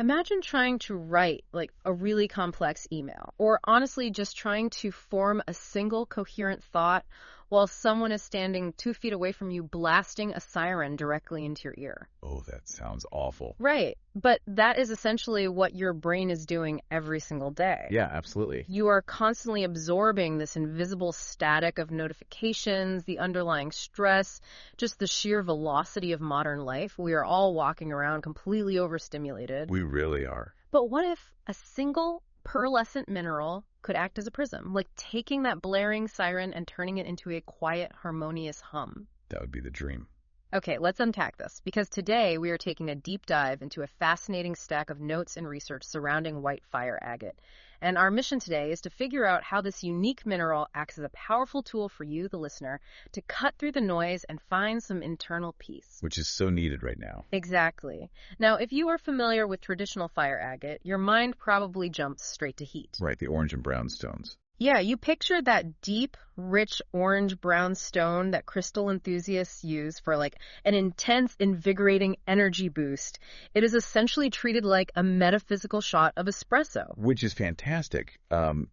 Imagine trying to write like a really complex email, or honestly just trying to form a single coherent thought while someone is standing 2 feet away from you blasting a siren directly into your ear. Oh, that sounds awful. Right, but that is essentially what your brain is doing every single day. Yeah, absolutely. You are constantly absorbing this invisible static of notifications, the underlying stress, just the sheer velocity of modern life. We are all walking around completely overstimulated. We really are. But what if a single pearlescent mineral could act as a prism, like taking that blaring siren and turning it into a quiet, harmonious hum? That would be the dream. Okay, let's unpack this, because today we are taking a deep dive into a fascinating stack of notes and research surrounding white fire agate. And our mission today is to figure out how this unique mineral acts as a powerful tool for you, the listener, to cut through the noise and find some internal peace. Which is so needed right now. Exactly. Now, if you are familiar with traditional fire agate, your mind probably jumps straight to heat. Right, the orange and brown stones. Yeah, you picture that deep, rich orange-brown stone that crystal enthusiasts use for like an intense, invigorating energy boost. It is essentially treated like a metaphysical shot of espresso. Which is fantastic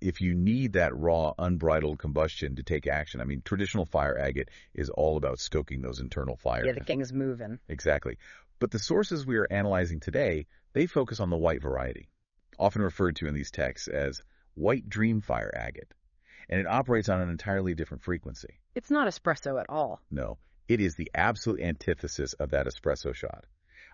if you need that raw, unbridled combustion to take action. I mean, traditional fire agate is all about stoking those internal fires. Yeah, the thing's moving. Exactly. But the sources we are analyzing today, they focus on the white variety, often referred to in these texts as white dream fire agate, and it operates on an entirely different frequency. It's not espresso at all. No, it is the absolute antithesis of that espresso shot.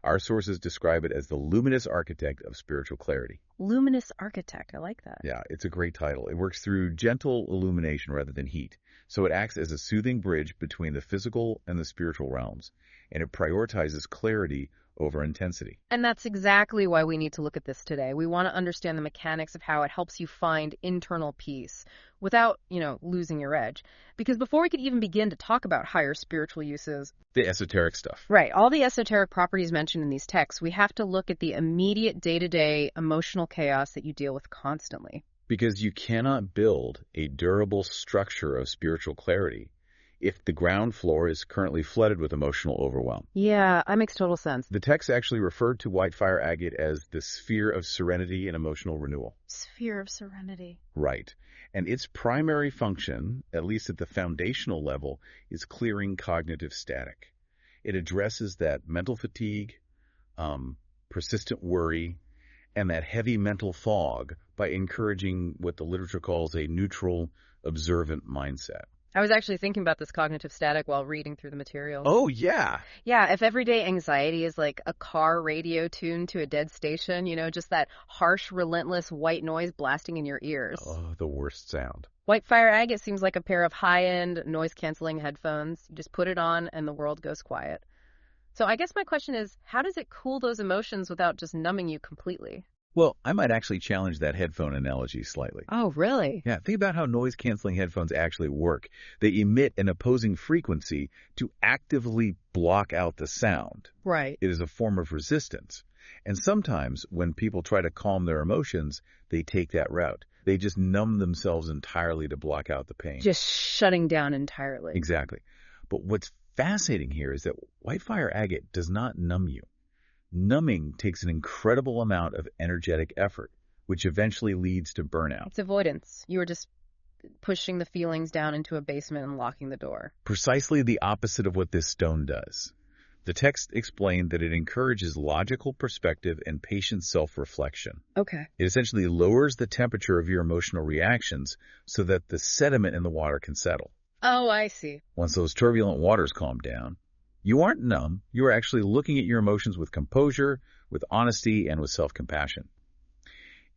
Our sources describe it as the luminous architect of spiritual clarity. Luminous architect, I like that. Yeah, it's a great title. It works through gentle illumination rather than heat, so it acts as a soothing bridge between the physical and the spiritual realms, and it prioritizes clarity over intensity. And that's exactly why we need to look at this today. We want to understand the mechanics of how it helps you find internal peace without, losing your edge. Because before we could even begin to talk about higher spiritual uses, The esoteric stuff. right, all the esoteric properties mentioned in these texts, we have to look at the immediate day-to-day emotional chaos that you deal with constantly. Because you cannot build a durable structure of spiritual clarity if the ground floor is currently flooded with emotional overwhelm. Yeah, that makes total sense. The text actually referred to white fire agate as the sphere of serenity and emotional renewal. Sphere of serenity. Right. And its primary function, at least at the foundational level, is clearing cognitive static. It addresses that mental fatigue, persistent worry, and that heavy mental fog by encouraging what the literature calls a neutral, observant mindset. I was actually thinking about this cognitive static while reading through the materials. Oh, yeah. Yeah, if everyday anxiety is like a car radio tuned to a dead station, just that harsh, relentless white noise blasting in your ears. Oh, the worst sound. White fire agate seems like a pair of high-end, noise-canceling headphones. You just put it on and the world goes quiet. So I guess my question is, how does it cool those emotions without just numbing you completely? Well, I might actually challenge that headphone analogy slightly. Oh, really? Yeah, think about how noise-canceling headphones actually work. They emit an opposing frequency to actively block out the sound. Right. It is a form of resistance. And sometimes when people try to calm their emotions, they take that route. They just numb themselves entirely to block out the pain. Just shutting down entirely. Exactly. But what's fascinating here is that white fire agate does not numb you. Numbing takes an incredible amount of energetic effort, which eventually leads to burnout. It's avoidance. You are just pushing the feelings down into a basement and locking the door. Precisely the opposite of what this stone does. The text explained that it encourages logical perspective and patient self-reflection. Okay. It essentially lowers the temperature of your emotional reactions so that the sediment in the water can settle. Oh, I see. Once those turbulent waters calm down, you aren't numb. You are actually looking at your emotions with composure, with honesty, and with self-compassion.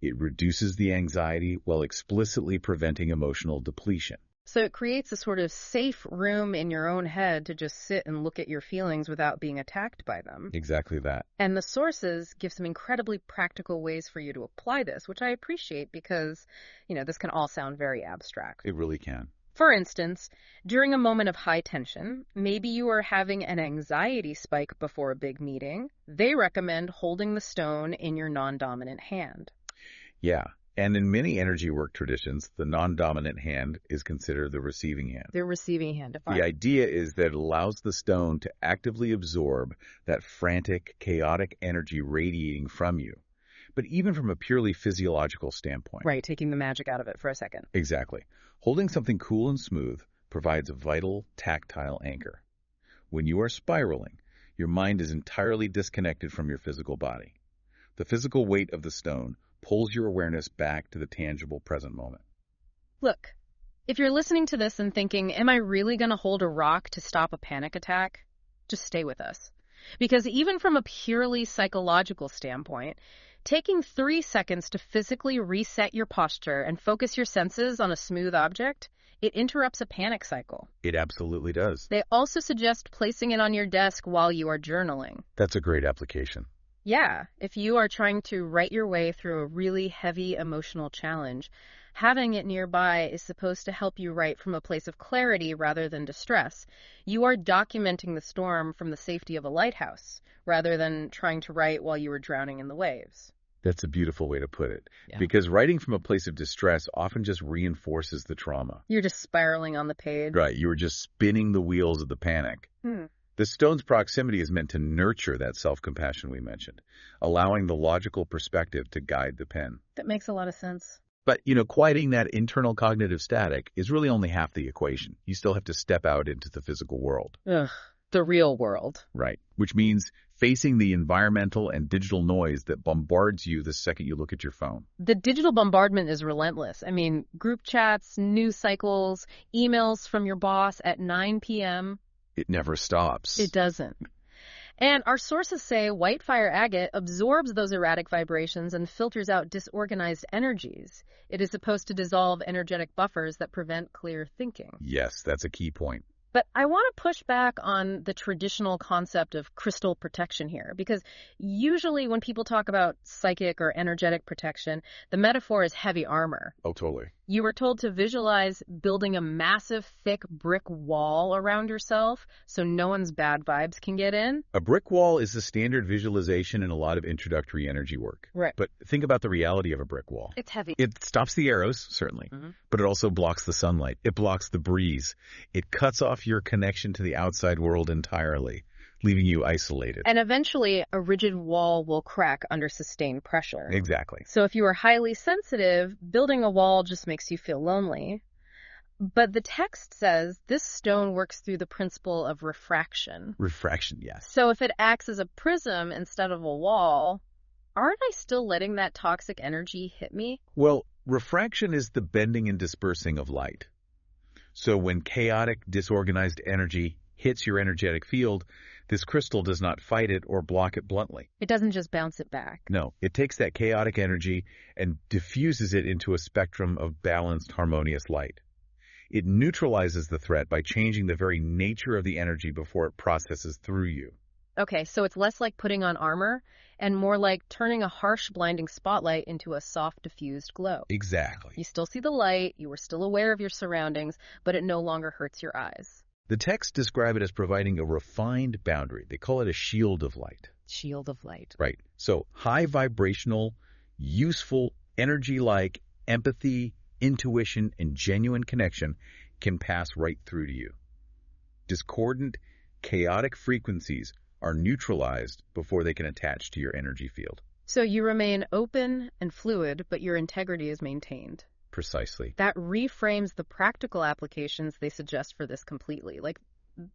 It reduces the anxiety while explicitly preventing emotional depletion. So it creates a sort of safe room in your own head to just sit and look at your feelings without being attacked by them. Exactly that. And the sources give some incredibly practical ways for you to apply this, which I appreciate because, this can all sound very abstract. It really can. For instance, during a moment of high tension, maybe you are having an anxiety spike before a big meeting. They recommend holding the stone in your non-dominant hand. Yeah. And in many energy work traditions, the non-dominant hand is considered the receiving hand. The receiving hand. The idea is that it allows the stone to actively absorb that frantic, chaotic energy radiating from you. but even from a purely physiological standpoint. Right, taking the magic out of it for a second. Exactly. Holding something cool and smooth provides a vital tactile anchor. When you are spiraling, your mind is entirely disconnected from your physical body. The physical weight of the stone pulls your awareness back to the tangible present moment. Look, if you're listening to this and thinking, am I really going to hold a rock to stop a panic attack? Just stay with us. Because even from a purely psychological standpoint, taking 3 seconds to physically reset your posture and focus your senses on a smooth object, it interrupts a panic cycle. It absolutely does. They also suggest placing it on your desk while you are journaling. That's a great application. Yeah, if you are trying to write your way through a really heavy emotional challenge, having it nearby is supposed to help you write from a place of clarity rather than distress. You are documenting the storm from the safety of a lighthouse, rather than trying to write while you were drowning in the waves. That's a beautiful way to put it. Yeah. Because writing from a place of distress often just reinforces the trauma. You're just spiraling on the page. Right, you were just spinning the wheels of the panic. The stone's proximity is meant to nurture that self-compassion we mentioned, allowing the logical perspective to guide the pen. That makes a lot of sense. But, quieting that internal cognitive static is really only half the equation. You still have to step out into the physical world. Ugh, the real world. Right. Which means facing the environmental and digital noise that bombards you the second you look at your phone. The digital bombardment is relentless. I mean, group chats, news cycles, emails from your boss at 9 p.m. It never stops. It doesn't. And our sources say white fire agate absorbs those erratic vibrations and filters out disorganized energies. It is supposed to dissolve energetic buffers that prevent clear thinking. Yes, that's a key point. But I want to push back on the traditional concept of crystal protection here, because usually when people talk about psychic or energetic protection, the metaphor is heavy armor. Oh, totally. You were told to visualize building a massive, thick brick wall around yourself so no one's bad vibes can get in. A brick wall is the standard visualization in a lot of introductory energy work. Right. But think about the reality of a brick wall. It's heavy. It stops the arrows, certainly, but it also blocks the sunlight. It blocks the breeze. It cuts off your connection to the outside world entirely, leaving you isolated. And eventually, a rigid wall will crack under sustained pressure. Exactly. So if you are highly sensitive, building a wall just makes you feel lonely. But the text says this stone works through the principle of refraction. Refraction, yes. So if it acts as a prism instead of a wall, aren't I still letting that toxic energy hit me? Well, refraction is the bending and dispersing of light. So when chaotic, disorganized energy hits your energetic field, this crystal does not fight it or block it bluntly. It doesn't just bounce it back. No, it takes that chaotic energy and diffuses it into a spectrum of balanced, harmonious light. It neutralizes the threat by changing the very nature of the energy before it processes through you. Okay, so it's less like putting on armor and more like turning a harsh, blinding spotlight into a soft, diffused glow. Exactly. You still see the light, you are still aware of your surroundings, but it no longer hurts your eyes. The texts describe it as providing a refined boundary. They call it a shield of light. Shield of light. Right. So high vibrational, useful, energy-like empathy, intuition, and genuine connection can pass right through to you. Discordant, chaotic frequencies are neutralized before they can attach to your energy field. So you remain open and fluid, but your integrity is maintained. Precisely. That reframes the practical applications they suggest for this completely. Like,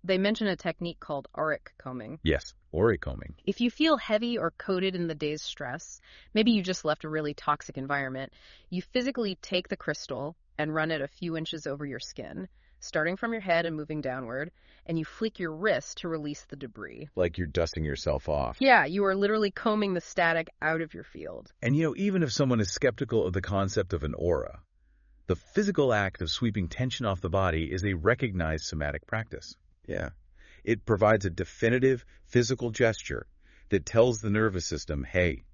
they mention a technique called auric combing. Yes, auric combing. If you feel heavy or coated in the day's stress, maybe you just left a really toxic environment, you physically take the crystal and run it a few inches over your skin, starting from your head and moving downward, and you flick your wrist to release the debris. Like you're dusting yourself off. Yeah, you are literally combing the static out of your field. And even if someone is skeptical of the concept of an aura, the physical act of sweeping tension off the body is a recognized somatic practice. Yeah. It provides a definitive physical gesture that tells the nervous system, hey,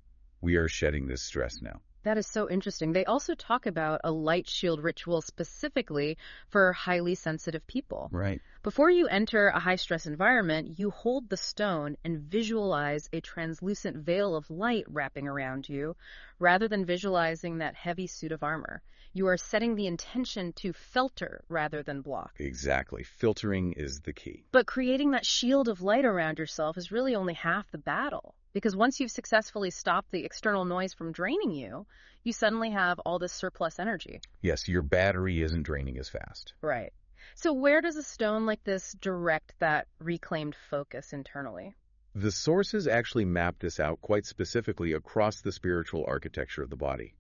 we are shedding this stress now. That is so interesting. They also talk about a light shield ritual specifically for highly sensitive people. Right. Before you enter a high-stress environment, you hold the stone and visualize a translucent veil of light wrapping around you, rather than visualizing that heavy suit of armor. You are setting the intention to filter rather than block. Exactly. Filtering is the key. But creating that shield of light around yourself is really only half the battle. because once you've successfully stopped the external noise from draining you, you suddenly have all this surplus energy. Yes, your battery isn't draining as fast. Right. So where does a stone like this direct that reclaimed focus internally? The sources actually map this out quite specifically across the spiritual architecture of the body.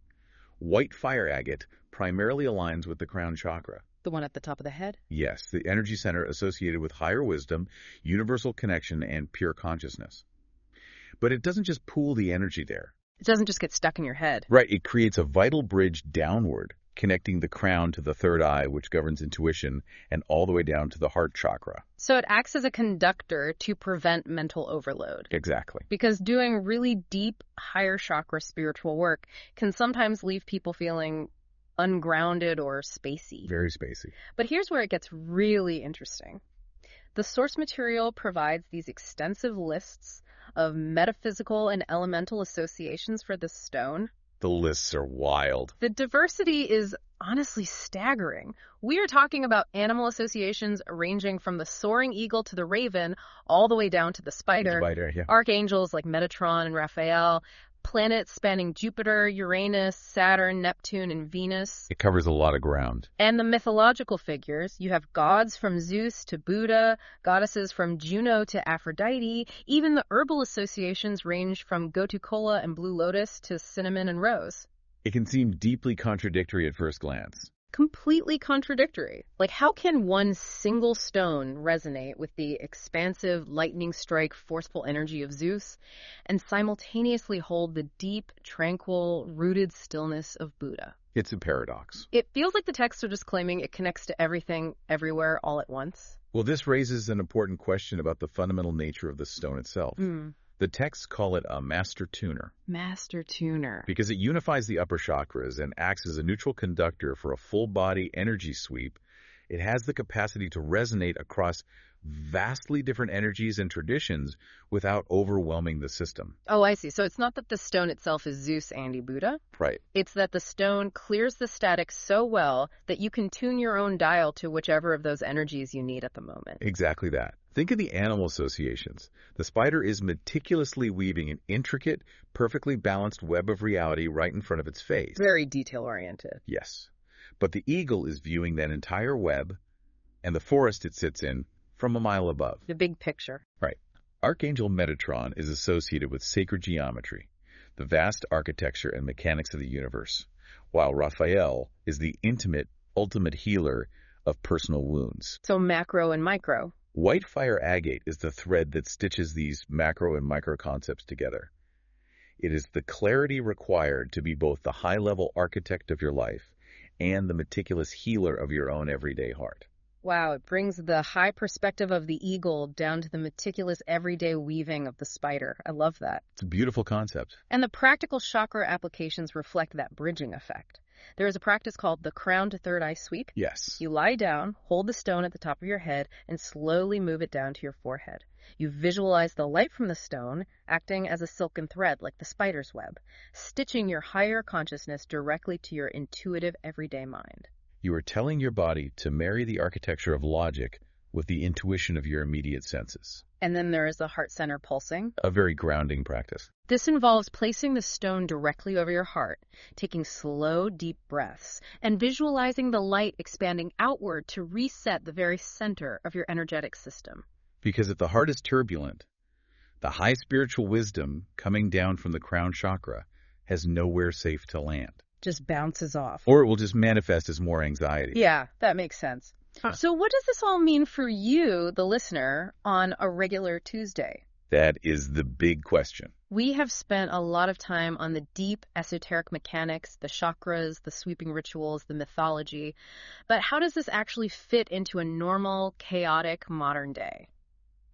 White fire agate primarily aligns with the crown chakra. The one at the top of the head? Yes, the energy center associated with higher wisdom, universal connection, and pure consciousness. But it doesn't just pool the energy there. It doesn't just get stuck in your head. Right, it creates a vital bridge downward, connecting the crown to the third eye, which governs intuition, and all the way down to the heart chakra. So it acts as a conductor to prevent mental overload. Exactly. Because doing really deep, higher chakra spiritual work can sometimes leave people feeling ungrounded or spacey. Very spacey. But here's where it gets really interesting. The source material provides these extensive lists of metaphysical and elemental associations for this stone. The lists are wild. The diversity is honestly staggering. We are talking about animal associations ranging from the soaring eagle to the raven, all the way down to the spider. Yeah. Archangels like Metatron and Raphael, planets spanning Jupiter, Uranus, Saturn, Neptune, and Venus. It covers a lot of ground. And the mythological figures, you have gods from Zeus to Buddha, goddesses from Juno to Aphrodite. Even the herbal associations range from gotu kola and blue lotus to cinnamon and rose. It can seem deeply contradictory at first glance. Completely contradictory. Like, how can one single stone resonate with the expansive, lightning strike, forceful energy of Zeus and simultaneously hold the deep, tranquil, rooted stillness of Buddha? It's a paradox. It feels like the texts are just claiming it connects to everything, everywhere, all at once. Well, this raises an important question about the fundamental nature of the stone itself. The texts call it a master tuner. Master tuner. Because it unifies the upper chakras and acts as a neutral conductor for a full-body energy sweep. It has the capacity to resonate across vastly different energies and traditions without overwhelming the system. Oh, I see. So it's not that the stone itself is Zeus, Andy, Buddha. Right. It's that the stone clears the static so well that you can tune your own dial to whichever of those energies you need at the moment. Exactly that. Think of the animal associations. The spider is meticulously weaving an intricate, perfectly balanced web of reality right in front of its face. Very detail-oriented. Yes. But the eagle is viewing that entire web and the forest it sits in from a mile above. The big picture. Right. Archangel Metatron is associated with sacred geometry, the vast architecture and mechanics of the universe, while Raphael is the intimate, ultimate healer of personal wounds. So macro and micro. White fire agate is the thread that stitches these macro and micro concepts together. It is the clarity required to be both the high-level architect of your life and the meticulous healer of your own everyday heart. Wow, it brings the high perspective of the eagle down to the meticulous everyday weaving of the spider. I love that. It's a beautiful concept. And the practical chakra applications reflect that bridging effect. There is a practice called the crown to third eye sweep. Yes. You lie down, hold the stone at the top of your head, and slowly move it down to your forehead. You visualize the light from the stone acting as a silken thread like the spider's web, stitching your higher consciousness directly to your intuitive everyday mind. You are telling your body to marry the architecture of logic with the intuition of your immediate senses. And then there is the heart center pulsing. A very grounding practice. This involves placing the stone directly over your heart, taking slow, deep breaths, and visualizing the light expanding outward to reset the very center of your energetic system. Because if the heart is turbulent, the high spiritual wisdom coming down from the crown chakra has nowhere safe to land. Just bounces off. Or it will just manifest as more anxiety. Yeah, that makes sense. So what does this all mean for you, the listener, on a regular Tuesday? That is the big question. We have spent a lot of time on the deep esoteric mechanics, the chakras, the sweeping rituals, the mythology. But how does this actually fit into a normal, chaotic modern day?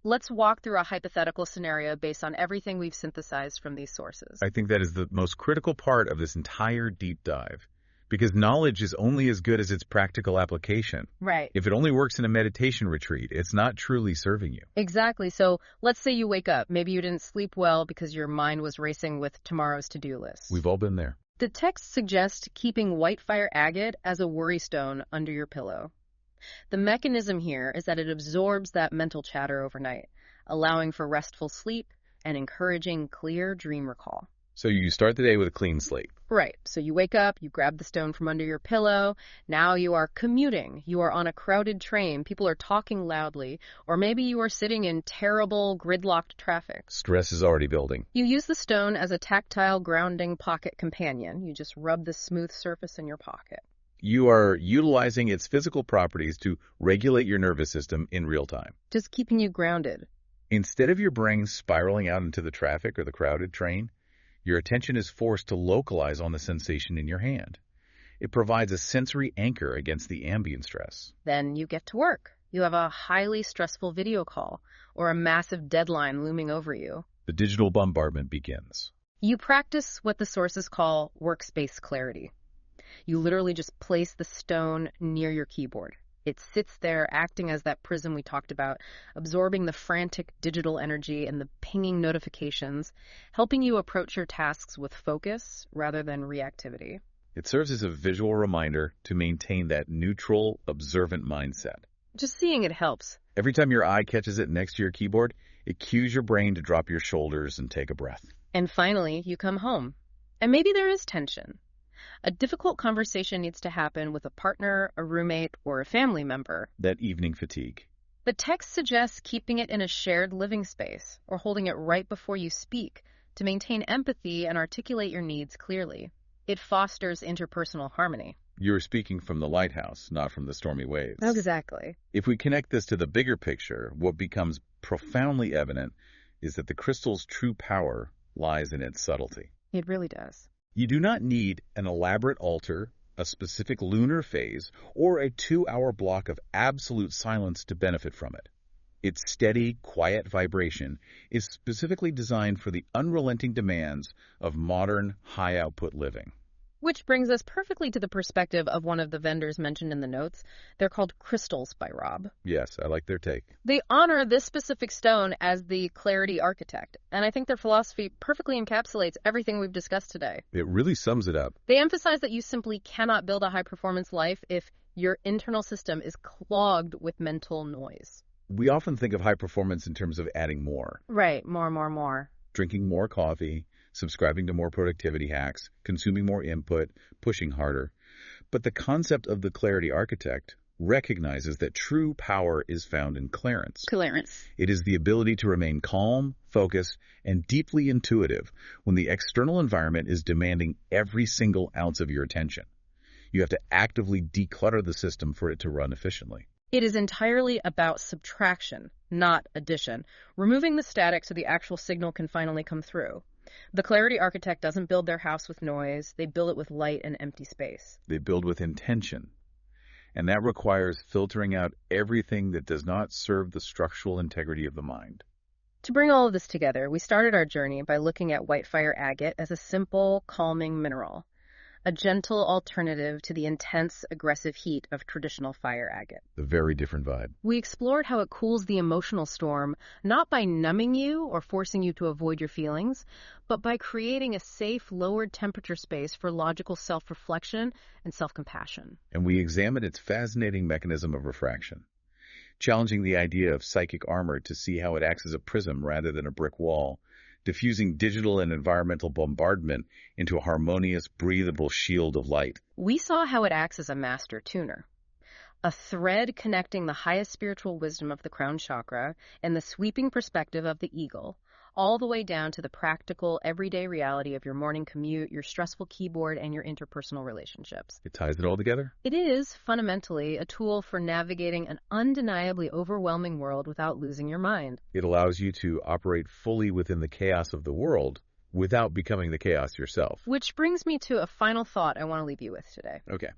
Let's walk through a hypothetical scenario based on everything we've synthesized from these sources. I think that is the most critical part of this entire deep dive. Because knowledge is only as good as its practical application. Right. If it only works in a meditation retreat, it's not truly serving you. Exactly. So let's say you wake up. Maybe you didn't sleep well because your mind was racing with tomorrow's to-do list. We've all been there. The text suggests keeping white fire agate as a worry stone under your pillow. The mechanism here is that it absorbs that mental chatter overnight, allowing for restful sleep and encouraging clear dream recall. So you start the day with a clean slate. Right. So you wake up, you grab the stone from under your pillow. Now you are commuting. You are on a crowded train. People are talking loudly. Or maybe you are sitting in terrible gridlocked traffic. Stress is already building. You use the stone as a tactile grounding pocket companion. You just rub the smooth surface in your pocket. You are utilizing its physical properties to regulate your nervous system in real time. Just keeping you grounded. Instead of your brain spiraling out into the traffic or the crowded train, your attention is forced to localize on the sensation in your hand. It provides a sensory anchor against the ambient stress. Then you get to work. You have a highly stressful video call or a massive deadline looming over you. The digital bombardment begins. You practice what the sources call workspace clarity. You literally just place the stone near your keyboard. It sits there acting as that prism we talked about, absorbing the frantic digital energy and the pinging notifications, helping you approach your tasks with focus rather than reactivity. It serves as a visual reminder to maintain that neutral, observant mindset. Just seeing it helps. Every time your eye catches it next to your keyboard, it cues your brain to drop your shoulders and take a breath. And finally, you come home. And maybe there is tension. A difficult conversation needs to happen with a partner, a roommate, or a family member. That evening fatigue. The text suggests keeping it in a shared living space or holding it right before you speak to maintain empathy and articulate your needs clearly. It fosters interpersonal harmony. You're speaking from the lighthouse, not from the stormy waves. Exactly. If we connect this to the bigger picture, what becomes profoundly evident is that the crystal's true power lies in its subtlety. It really does. You do not need an elaborate altar, a specific lunar phase, or a 2-hour block of absolute silence to benefit from it. Its steady, quiet vibration is specifically designed for the unrelenting demands of modern, high-output living. Which brings us perfectly to the perspective of one of the vendors mentioned in the notes. They're called crystals by Rob. Yes, I like their take. They honor this specific stone as the clarity architect, and I think their philosophy perfectly encapsulates everything we've discussed today. It really sums it up. They emphasize that you simply cannot build a high-performance life if your internal system is clogged with mental noise. We often think of high performance in terms of adding more. Right, more. Drinking more coffee, subscribing to more productivity hacks, consuming more input, pushing harder. But the concept of the clarity architect recognizes that true power is found in clarence. It is the ability to remain calm, focused, and deeply intuitive when the external environment is demanding every single ounce of your attention. You have to actively declutter the system for it to run efficiently. It is entirely about subtraction, not addition, removing the static so the actual signal can finally come through. The clarity architect doesn't build their house with noise, they build it with light and empty space. They build with intention. And that requires filtering out everything that does not serve the structural integrity of the mind. To bring all of this together, we started our journey by looking at white fire agate as a simple, calming mineral, a gentle alternative to the intense, aggressive heat of traditional fire agate. A very different vibe. We explored how it cools the emotional storm, not by numbing you or forcing you to avoid your feelings, but by creating a safe, lowered temperature space for logical self-reflection and self-compassion. And we examined its fascinating mechanism of refraction, challenging the idea of psychic armor to see how it acts as a prism rather than a brick wall, diffusing digital and environmental bombardment into a harmonious, breathable shield of light. We saw how it acts as a master tuner, a thread connecting the highest spiritual wisdom of the crown chakra and the sweeping perspective of the eagle, all the way down to the practical, everyday reality of your morning commute, your stressful keyboard, and your interpersonal relationships. It ties it all together? It is, fundamentally, a tool for navigating an undeniably overwhelming world without losing your mind. It allows you to operate fully within the chaos of the world without becoming the chaos yourself. Which brings me to a final thought I want to leave you with today. Okay.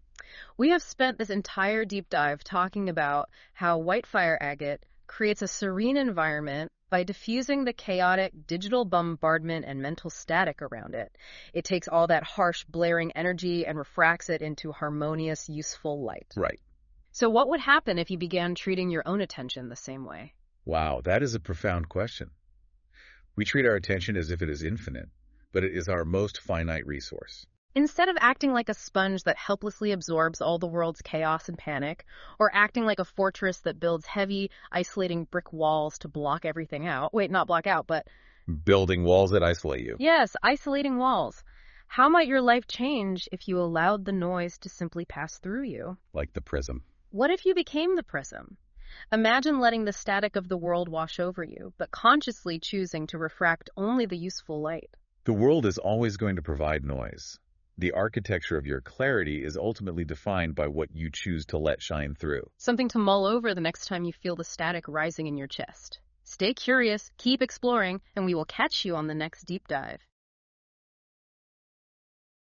We have spent this entire deep dive talking about how white fire agate creates a serene environment by diffusing the chaotic digital bombardment and mental static around it. It takes all that harsh, blaring energy and refracts it into harmonious, useful light. Right. So what would happen if you began treating your own attention the same way? Wow, that is a profound question. We treat our attention as if it is infinite, but it is our most finite resource. Instead of acting like a sponge that helplessly absorbs all the world's chaos and panic, or acting like a fortress that builds heavy, isolating brick walls to block everything out, not block out, but Building walls that isolate you. Yes, isolating walls. How might your life change if you allowed the noise to simply pass through you? Like the prism. What if you became the prism? Imagine letting the static of the world wash over you, but consciously choosing to refract only the useful light. The world is always going to provide noise. The architecture of your clarity is ultimately defined by what you choose to let shine through. Something to mull over the next time you feel the static rising in your chest. Stay curious, keep exploring, and we will catch you on the next deep dive.